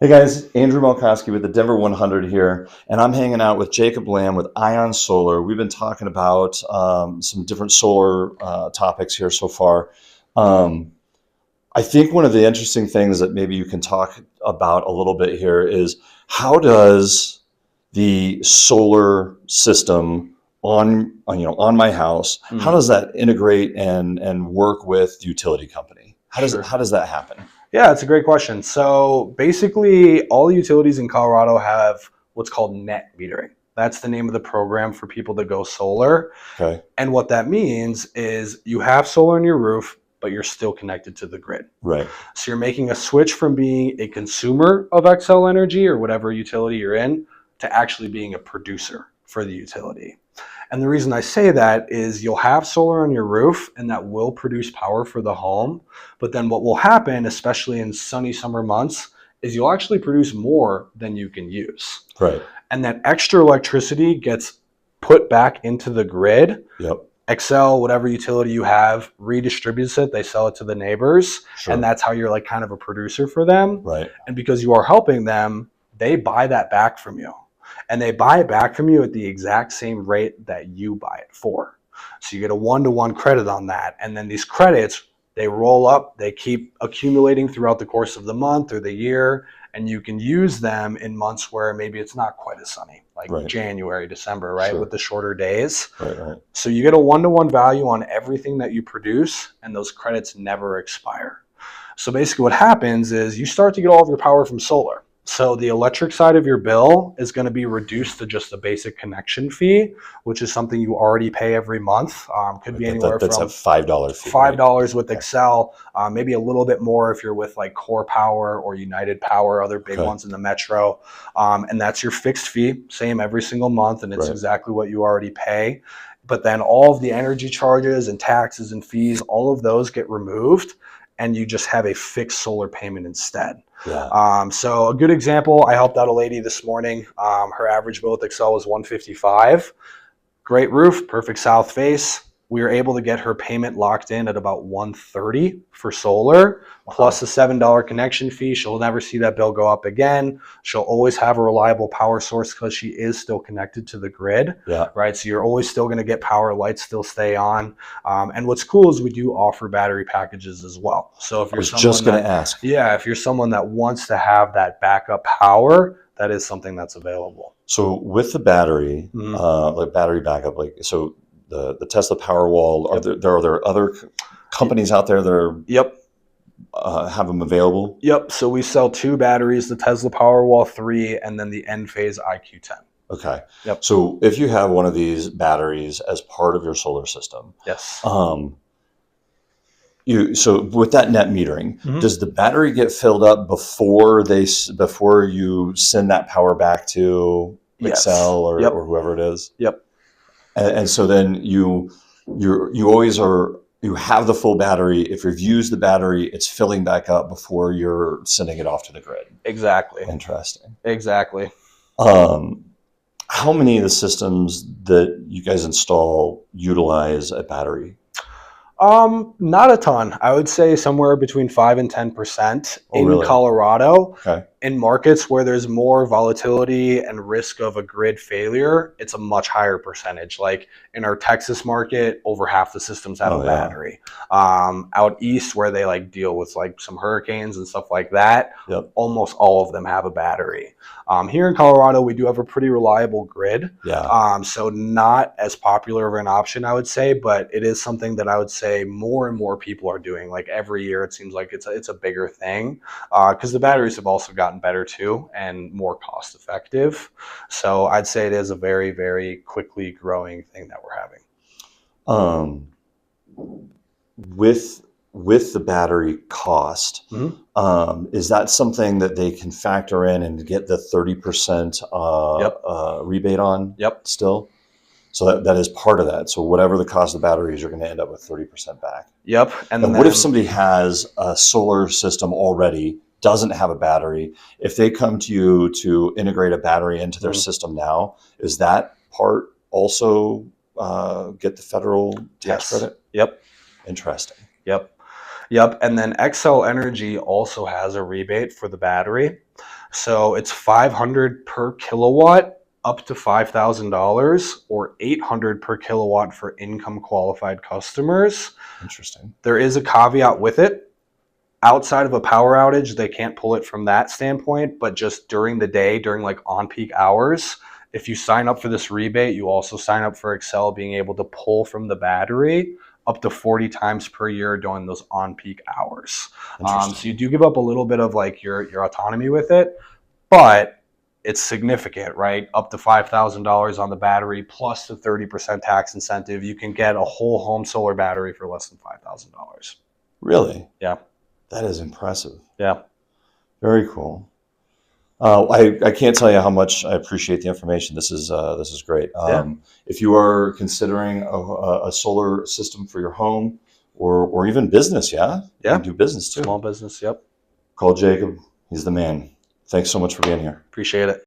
Hey guys, Andrew Malkoski with the Denver 100 here, and I'm hanging out with Jacob Lamb with Ion Solar. We've been talking about some different solar topics here so far. Um, I think one of the interesting things that maybe you can talk about a little bit here is how does the solar system on my house, how Mm, does that integrate and work with the utility company? sure. How does that happen? Yeah, it's a great question. So basically, all the utilities in Colorado have what's called net metering. That's the name of the program for people that go solar. Okay, And what that means is you have solar on your roof, but you're still connected to the grid. right, So you're making a switch from being a consumer of Xcel Energy or whatever utility you're in to actually being a producer for the utility. And the reason I say that is you'll have solar on your roof and that will produce power for the home. But then what will happen, especially in sunny summer months, is you'll actually produce more than you can use. right, And that extra electricity gets put back into the grid. yep, Xcel, whatever utility you have, redistributes it. They sell it to the neighbors. And sure. that's how you're like kind of a producer for them. Right. And because you are helping them, they buy that back from you. And they buy it back from you at the exact same rate that you buy it for. So you get a one-to-one credit on that. And then these credits, they roll up, they keep accumulating throughout the course of the month or the year. And you can use them in months where maybe it's not quite as sunny, like Right. January, December, right? Sure. With the shorter days. Right. Right. So you get a one-to-one value on everything that you produce, and those credits never expire. So basically what happens is you start to get all of your power from solar. So the electric side of your bill is going to be reduced to just a basic connection fee, which is something you already pay every month. Could be anywhere That's a from $5 fee, right? $5 with Okay. Xcel, maybe a little bit more if you're with like Core Power or United Power, other big Okay. ones in the metro. And that's your fixed fee, same every single month, and it's Right. exactly what you already pay. But then all of the energy charges and taxes and fees, all of those get removed, and you just have a fixed solar payment instead. Yeah. So a good example, I helped out a lady this morning. Her average bill with Xcel was 155. Great roof, perfect south face. We were able to get her payment locked in at about 130 for solar, plus Wow. a $7 connection fee. She'll never see that bill go up again. She'll always have a reliable power source because she is still connected to the grid, Yeah. right? So you're always still going to get power, lights still stay on. And what's cool is we do offer battery packages as well. So if I you're was just someone going that, to ask. yeah, if you're someone that wants to have that backup power, that is something that's available. So with the battery, Mhm. like battery backup, like so the Tesla Powerwall, Yep. are there other companies out there that are Yep. have them available? Yep. So we sell two batteries, the Tesla Powerwall 3 and then the Enphase IQ10. Okay. Yep. So if you have one of these batteries as part of your solar system, Yes. um, so with that net metering, Mhm. does the battery get filled up before you send that power back to Yes. Xcel Yep. or whoever it is? Yep. And so then you always you have the full battery. If you've used the battery, it's filling back up before you're sending it off to the grid. Exactly. Interesting. Exactly. Um, how many of the systems that you guys install utilize a battery? Not a ton. I would say somewhere between 5 and 10% Oh, in really? Colorado. Okay. In markets where there's more volatility and risk of a grid failure, it's a much higher percentage. Like in our Texas market, over half the systems have Oh, a yeah. battery. Out east, where they like deal with like some hurricanes and stuff like that, Yep. almost all of them have a battery. Here in Colorado, we do have a pretty reliable grid. Yeah. So not as popular of an option, I would say, but it is something that I would say more and more people are doing. Like every year, it seems like it's a bigger thing because the batteries have also gotten better too and more cost effective. So I'd say it is a very, very quickly growing thing that we're having. Um, with the battery cost, Mhm. is that something that they can factor in and get the 30% Yep. rebate on Yep. still? So that is part of that. So whatever the cost of the batteries, you're going to end up with 30% back. Yep. And And what if then, somebody has a solar system already, doesn't have a battery? If they come to you to integrate a battery into their Mhm. system now, is that part also get the federal tax Yes. credit? Yep. Interesting. Yep. Yep. And then Xcel Energy also has a rebate for the battery. So it's 500 per kilowatt up to $5,000 or 800 per kilowatt for income qualified customers. Interesting. There is a caveat with it. Outside of a power outage, they can't pull it from that standpoint, but just during the day, during like on peak hours, if you sign up for this rebate, you also sign up for Xcel being able to pull from the battery up to 40 times per year during those on peak hours. Interesting. So you do give up a little bit of like your autonomy with it, but it's significant, right? Up to $5,000 on the battery plus the 30% tax incentive. You can get a whole home solar battery for less than $5,000. Really? Yeah. That is impressive. Yeah. Very cool. I can't tell you how much I appreciate the information. This is great. Yeah. If you are considering a solar system for your home or even business, yeah, you Yeah. can do business too. Small business. Yep. Call Jacob. He's the man. Thanks so much for being here. Appreciate it.